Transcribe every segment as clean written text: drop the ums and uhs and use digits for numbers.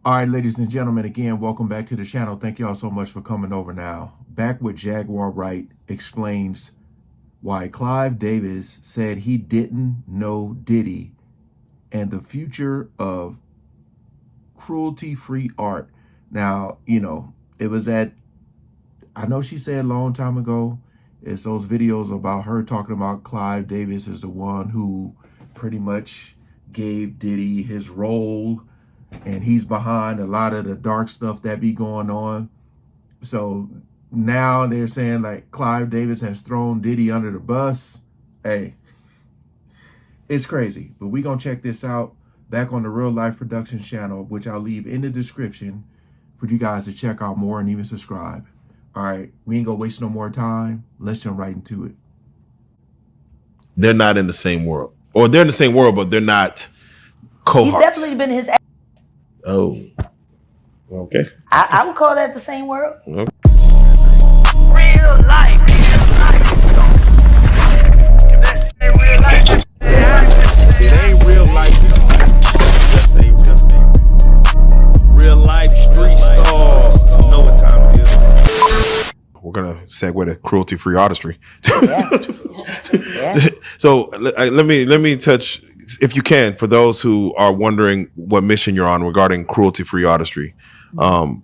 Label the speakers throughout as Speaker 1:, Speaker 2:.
Speaker 1: All right, ladies and gentlemen, again, welcome back to the channel. Thank y'all so much for coming over now. Back with Jaguar Wright explains why Clive Davis said he didn't know Diddy and the future of Cruelty Free Art. Now, it was I know she said a long time ago, it's those videos about her talking about Clive Davis as the one who pretty much gave Diddy his role, and he's behind a lot of the dark stuff that be going on. So now they're saying like Clive Davis has thrown Diddy under the bus. Hey, it's crazy. But we're going to check this out back on the Real Life Productions channel, which I'll leave in the description for you guys to check out more and even subscribe. All right, we ain't going to waste no more time. Let's jump right into it.
Speaker 2: They're not in the same world. Or they're in the same world, but they're not cohorts.
Speaker 3: He's definitely been his.
Speaker 2: Oh, okay.
Speaker 3: I would call that the same world.
Speaker 2: Okay.
Speaker 4: Real life.
Speaker 2: It ain't real life. Just ain't.
Speaker 4: Real life street stars. You know what time it is.
Speaker 2: We're gonna segue to Cruelty Free Artistry.
Speaker 3: Yeah.
Speaker 2: So let me touch, if you can, for those who are wondering what mission you're on regarding Cruelty Free Artistry.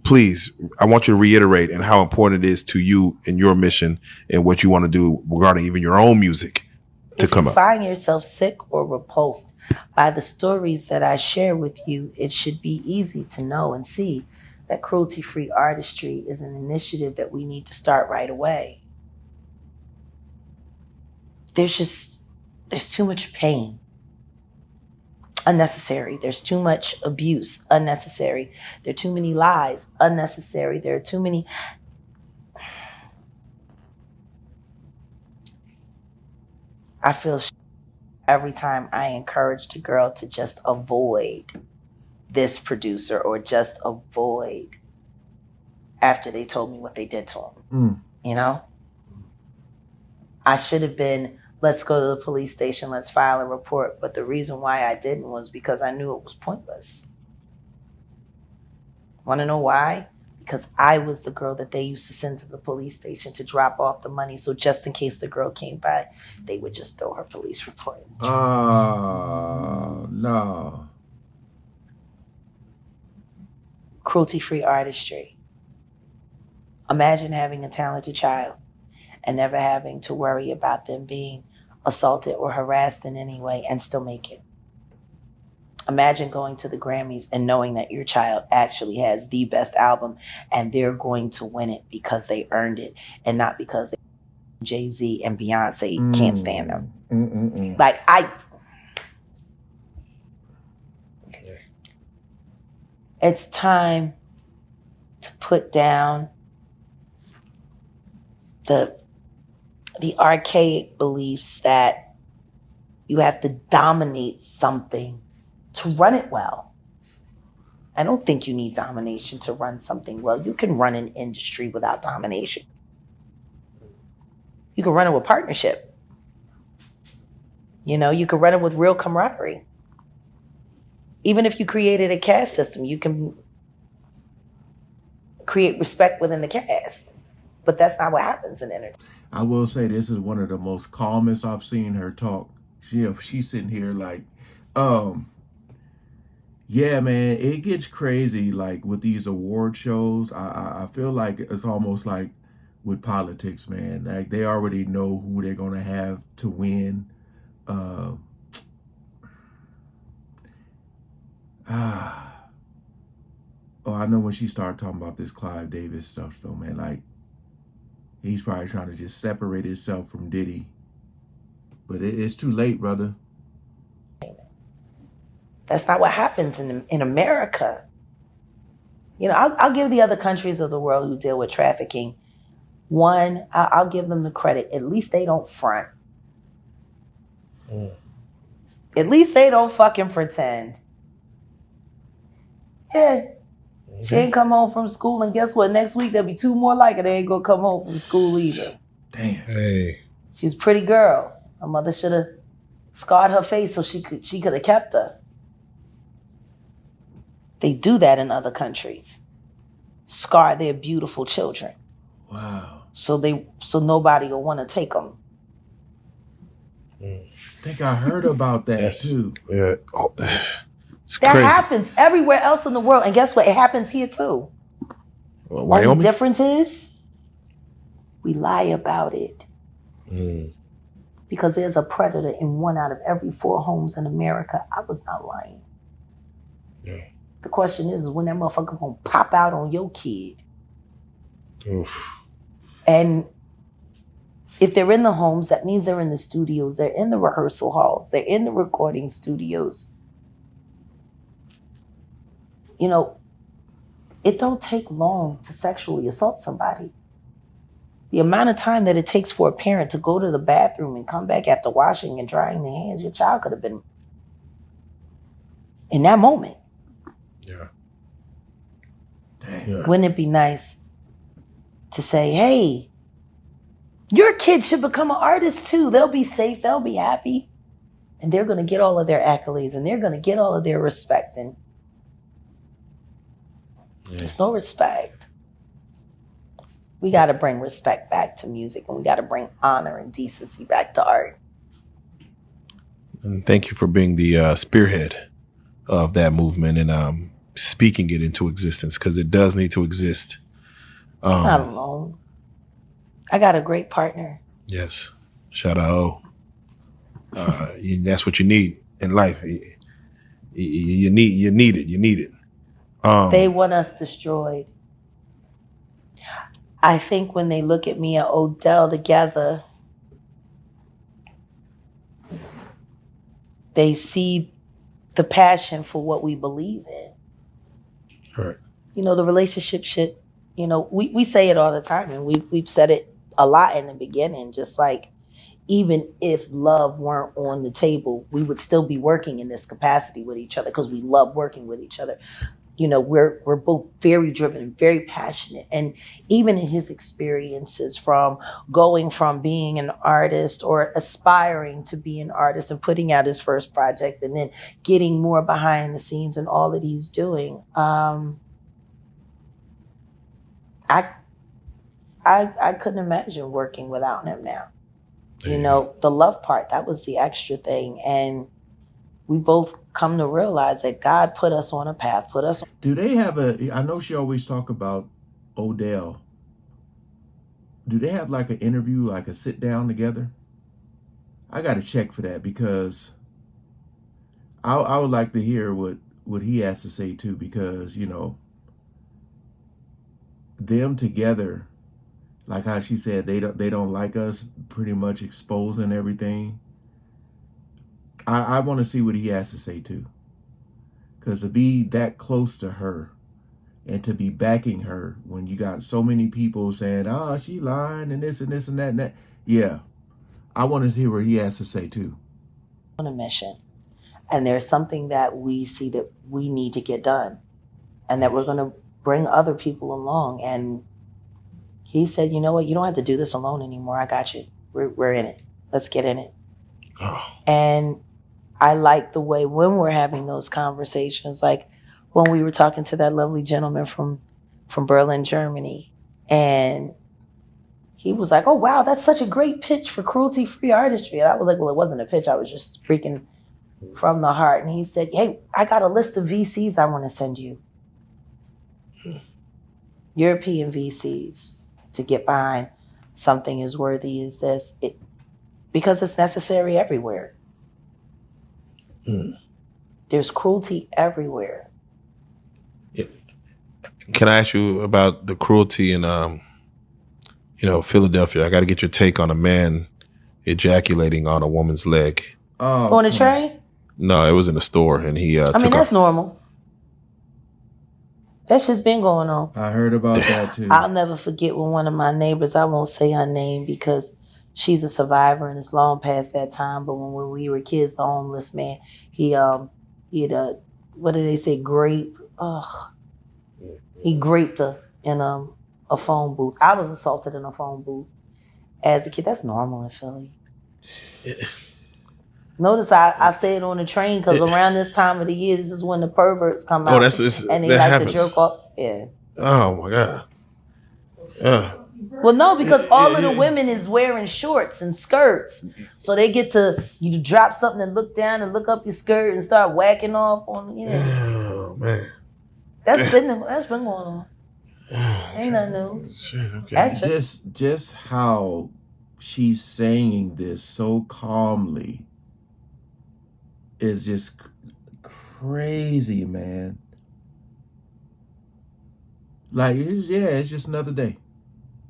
Speaker 2: Please, I want you to reiterate and how important it is to you and your mission and what you want to do regarding even your own music to come up.
Speaker 3: If you find yourself sick or repulsed by the stories that I share with you, it should be easy to know and see that Cruelty Free Artistry is an initiative that we need to start right away. There's too much pain, unnecessary. There's too much abuse, unnecessary. There are too many lies, unnecessary. There are too many. I feel every time I encouraged a girl to just avoid this producer or just avoid after they told me what they did to him. You know? I should have been, let's go to the police station, let's file a report. But the reason why I didn't was because I knew it was pointless. Want to know why? Because I was the girl that they used to send to the police station to drop off the money. So just in case the girl came by, they would just throw her police report.
Speaker 1: Oh, no.
Speaker 3: Cruelty-free artistry. Imagine having a talented child and never having to worry about them being assaulted or harassed in any way and still make it. Imagine going to the Grammys and knowing that your child actually has the best album and they're going to win it because they earned it and not because Jay-Z and Beyonce can't stand them. Like, it's time to put down the archaic beliefs that you have to dominate something to run it well. I don't think you need domination to run something well. You can run an industry without domination. You can run it with partnership. You know, you can run it with real camaraderie. Even if you created a caste system, you can create respect within the caste. But that's not what happens in entertainment.
Speaker 1: I will say this is one of the most calmest I've seen her talk. She's sitting here like, yeah, man, it gets crazy. Like with these award shows, I feel like it's almost like with politics, man. Like they already know who they're gonna have to win. Oh, I know when she started talking about this Clive Davis stuff, though, man. Like he's probably trying to just separate himself from Diddy, but it's too late, brother.
Speaker 3: That's not what happens in America. You know, I'll give the other countries of the world who deal with trafficking, one, I'll give them the credit. At least they don't front. At least they don't fucking pretend. Yeah. She ain't come home from school, and guess what? Next week there'll be two more like her. They ain't gonna come home from school either.
Speaker 1: Damn.
Speaker 2: Hey.
Speaker 3: She's a pretty girl. Her mother should have scarred her face so she could have kept her. They do that in other countries. Scar their beautiful children.
Speaker 1: Wow.
Speaker 3: So nobody will want to take them.
Speaker 1: I think I heard about that too.
Speaker 2: Yeah. Oh, it's
Speaker 3: That
Speaker 2: crazy.
Speaker 3: happens everywhere else in the world. And guess what? It happens here too.
Speaker 2: Wyoming?
Speaker 3: Only difference is we lie about it. Because there's a predator in 1 out of every 4 homes in America. I was not lying.
Speaker 2: Yeah.
Speaker 3: The question is when that motherfucker gonna pop out on your kid.
Speaker 2: Oof.
Speaker 3: And if they're in the homes, that means they're in the studios, they're in the rehearsal halls, they're in the recording studios. You know, it don't take long to sexually assault somebody. The amount of time that it takes for a parent to go to the bathroom and come back after washing and drying their hands, your child could have been in that moment.
Speaker 2: Yeah.
Speaker 1: Dang.
Speaker 2: Yeah.
Speaker 3: Wouldn't it be nice to say, hey, your kid should become an artist too. They'll be safe, they'll be happy, and they're going to get all of their accolades and they're going to get all of their respect. And there's no respect. We got to bring respect back to music, and we got to bring honor and decency back to art.
Speaker 2: And thank you for being the spearhead of that movement and speaking it into existence, because it does need to exist.
Speaker 3: Not alone. I got a great partner.
Speaker 2: Yes. Shout out. That's what you need in life. You need it.
Speaker 3: They want us destroyed. I think when they look at me and Odell together, they see the passion for what we believe in.
Speaker 2: Right.
Speaker 3: You know, the relationship shit, you know, we say it all the time, and we've said it a lot in the beginning, just like even if love weren't on the table, we would still be working in this capacity with each other because we love working with each other. You know, we're both very driven and very passionate. And even in his experiences from going from being an artist or aspiring to be an artist and putting out his first project and then getting more behind the scenes and all that he's doing, I couldn't imagine working without him now. You know, the love part, that was the extra thing. And we both come to realize that God put us on a path,
Speaker 1: Do they have I know she always talk about Odell. Do they have like an interview, like a sit down together? I got to check for that because I would like to hear what he has to say too, because, you know, them together, like how she said, they don't like us pretty much exposing everything. I want to see what he has to say too. Because to be that close to her and to be backing her when you got so many people saying, oh, she lying and this and this and that and that. Yeah, I wanted to hear what he has to say too.
Speaker 3: On a mission. And there's something that we see that we need to get done and that we're going to bring other people along. And he said, you know what? You don't have to do this alone anymore. I got you. We're in it. Let's get in it.
Speaker 2: Oh.
Speaker 3: And I like the way when we're having those conversations, like when we were talking to that lovely gentleman from Berlin, Germany, and he was like, oh, wow, that's such a great pitch for Cruelty Free Artistry. And I was like, well, it wasn't a pitch. I was just speaking from the heart. And he said, hey, I got a list of VCs I want to send you. European VCs to get behind something as worthy as this, because it's necessary everywhere. There's cruelty everywhere.
Speaker 2: Yeah. Can I ask you about the cruelty in, Philadelphia? I got to get your take on a man ejaculating on a woman's leg.
Speaker 3: On a train?
Speaker 2: No, it was in a store, and he.
Speaker 3: That's normal. That's just been going on.
Speaker 1: I heard about that too.
Speaker 3: I'll never forget when one of my neighbors, I won't say her name because she's a survivor and it's long past that time. But when we were kids, the homeless man, he had what do they say, grape? He graped her in a phone booth. I was assaulted in a phone booth as a kid. That's normal in Philly. Notice I say it on the train because around this time of the year, this is when the perverts come out. And they
Speaker 2: that
Speaker 3: like
Speaker 2: happens.
Speaker 3: to jerk off. Yeah.
Speaker 2: Oh my God.
Speaker 3: Well, no, because all of the women is wearing shorts and skirts, so they get to you drop something and look down and look up your skirt and start whacking off on.
Speaker 2: Oh man.
Speaker 3: That's been going on. Ain't nothing new.
Speaker 2: Okay.
Speaker 3: That's
Speaker 1: Just how she's saying this so calmly is just crazy, man. Like, it's just another day.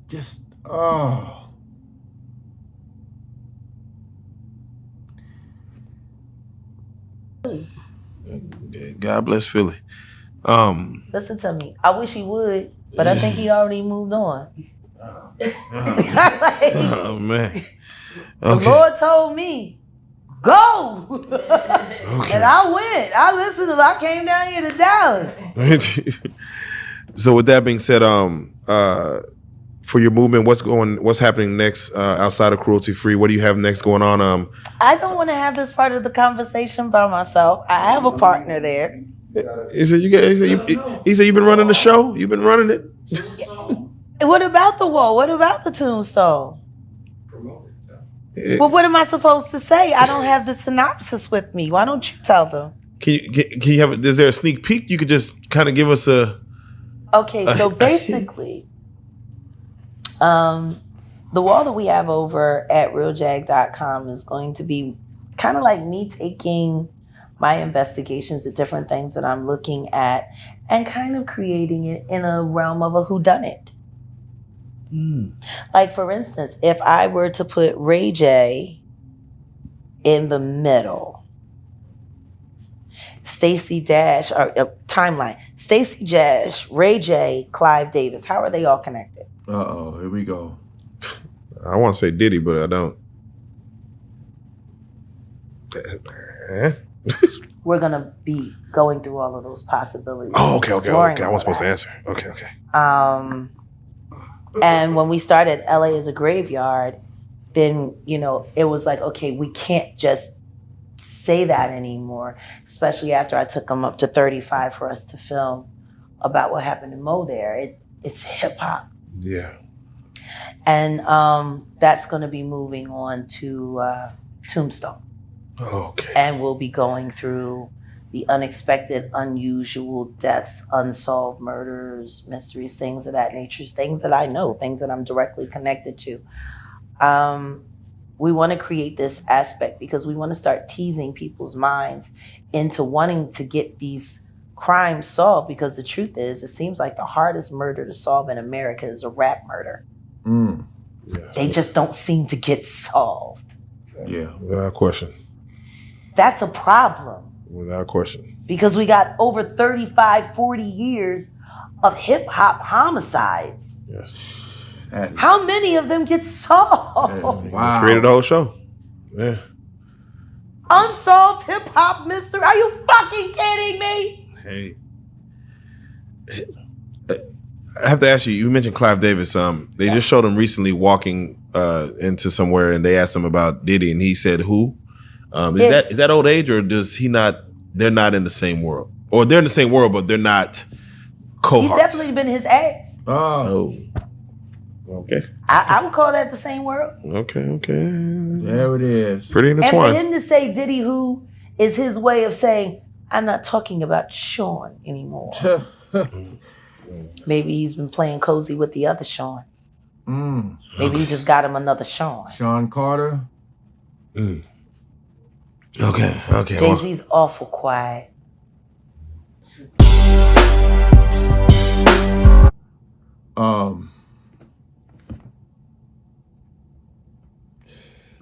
Speaker 1: Just, oh.
Speaker 2: God bless Philly.
Speaker 3: Listen to me. I wish he would, but I think he already moved on.
Speaker 2: Oh man.
Speaker 3: The
Speaker 2: Okay.
Speaker 3: Lord told me, go. And I went. I listened. I came down here to Dallas.
Speaker 2: So with that being said, for your movement, what's happening next outside of Cruelty Free? What do you have next going on?
Speaker 3: I don't want to have this part of the conversation by myself. I have a partner there.
Speaker 2: He said you've been running the show. You've been running it.
Speaker 3: What about the wall? What about the tombstone? Well, what am I supposed to say? I don't have the synopsis with me. Why don't you tell them?
Speaker 2: Can you have? Is there a sneak peek? You could just kind of give us a.
Speaker 3: Okay, so basically, the wall that we have over at realjag.com is going to be kind of like me taking my investigations of different things that I'm looking at and kind of creating it in a realm of a whodunit. Like, for instance, if I were to put Ray J in the middle, Stacey Dash, or timeline, Stacey Dash, Ray J, Clive Davis, how are they all connected?
Speaker 1: Uh-oh, here we go.
Speaker 2: I want to say Diddy, but I don't.
Speaker 3: We're going to be going through all of those possibilities.
Speaker 2: Oh, okay. I wasn't supposed to
Speaker 3: that.
Speaker 2: answer. Okay.
Speaker 3: And when we started LA as a graveyard, then, it was like, okay, we can't just say that anymore, especially after I took them up to 35 for us to film about what happened to Mo there. It's hip hop.
Speaker 2: Yeah.
Speaker 3: And that's going to be moving on to Tombstone.
Speaker 2: Okay.
Speaker 3: And we'll be going through the unexpected, unusual deaths, unsolved murders, mysteries, things of that nature, things that I know, things that I'm directly connected to. We want to create this aspect because we want to start teasing people's minds into wanting to get these crimes solved, because the truth is, it seems like the hardest murder to solve in America is a rap murder.
Speaker 2: Yeah.
Speaker 3: They just don't seem to get solved.
Speaker 1: Yeah.
Speaker 2: Without question.
Speaker 3: That's a problem.
Speaker 2: Without question.
Speaker 3: Because we got over 35, 40 years of hip-hop homicides.
Speaker 2: Yes.
Speaker 3: How many of them get solved?
Speaker 1: Wow.
Speaker 2: Created the whole show. Yeah.
Speaker 3: Unsolved hip-hop mystery. Are you fucking kidding me?
Speaker 2: Hey. I have to ask you, you mentioned Clive Davis. They just showed him recently walking into somewhere, and they asked him about Diddy, and he said, who? Is that old age, or does he not, they're not in the same world? Or they're in the same world, but they're not cohorts?
Speaker 3: He's definitely been his ass.
Speaker 2: Oh. Okay.
Speaker 3: I would call that the same world.
Speaker 2: Okay.
Speaker 1: There it is.
Speaker 2: Pretty
Speaker 3: And for
Speaker 2: intertwined.
Speaker 3: him to say Diddy who is his way of saying, I'm not talking about Sean anymore. Maybe he's been playing cozy with the other Sean. Maybe he just got him another Sean.
Speaker 1: Sean Carter.
Speaker 2: Okay.
Speaker 3: Jay-Z's awful quiet.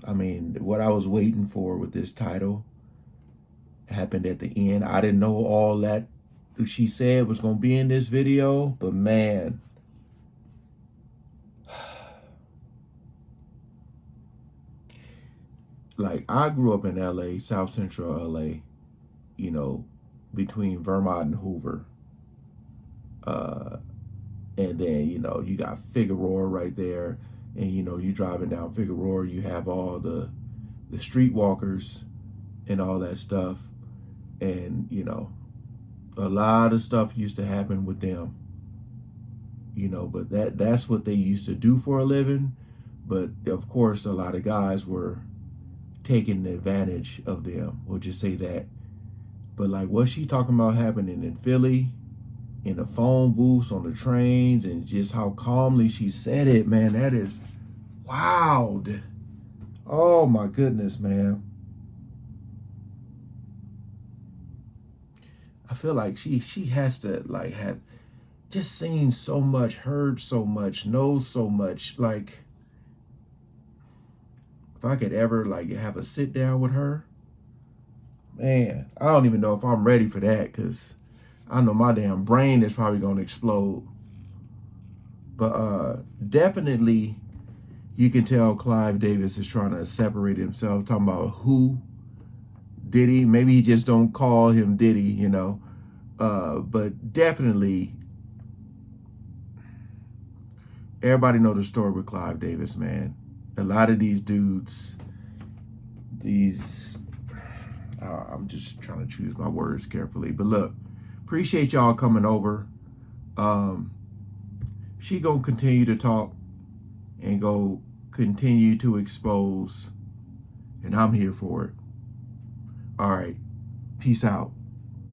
Speaker 1: I mean, what I was waiting for with this title happened at the end. I didn't know all that she said was going to be in this video, but man. Like, I grew up in LA, South Central LA, between Vermont and Hoover. And then, you got Figueroa right there. And, you driving down Figueroa, you have all the streetwalkers and all that stuff. And, you know, a lot of stuff used to happen with them, you know, but that's what they used to do for a living. But of course, a lot of guys were taking advantage of them. We'll just say that. But like what she talking about happening in Philly, in the phone booths, on the trains, and just how calmly she said it, man, that is wild. Oh my goodness, man. I feel like she has to like have just seen so much, heard so much, knows so much. Like if I could ever like have a sit down with her, man, I don't even know if I'm ready for that, because I know my damn brain is probably gonna explode. But definitely you can tell Clive Davis is trying to separate himself, talking about who Diddy. Maybe he just don't call him Diddy, you know. But definitely everybody know the story with Clive Davis, man. A lot of these dudes, I'm just trying to choose my words carefully. But look, appreciate y'all coming over. She gonna continue to talk and go continue to expose, and I'm here for it. All right, peace out.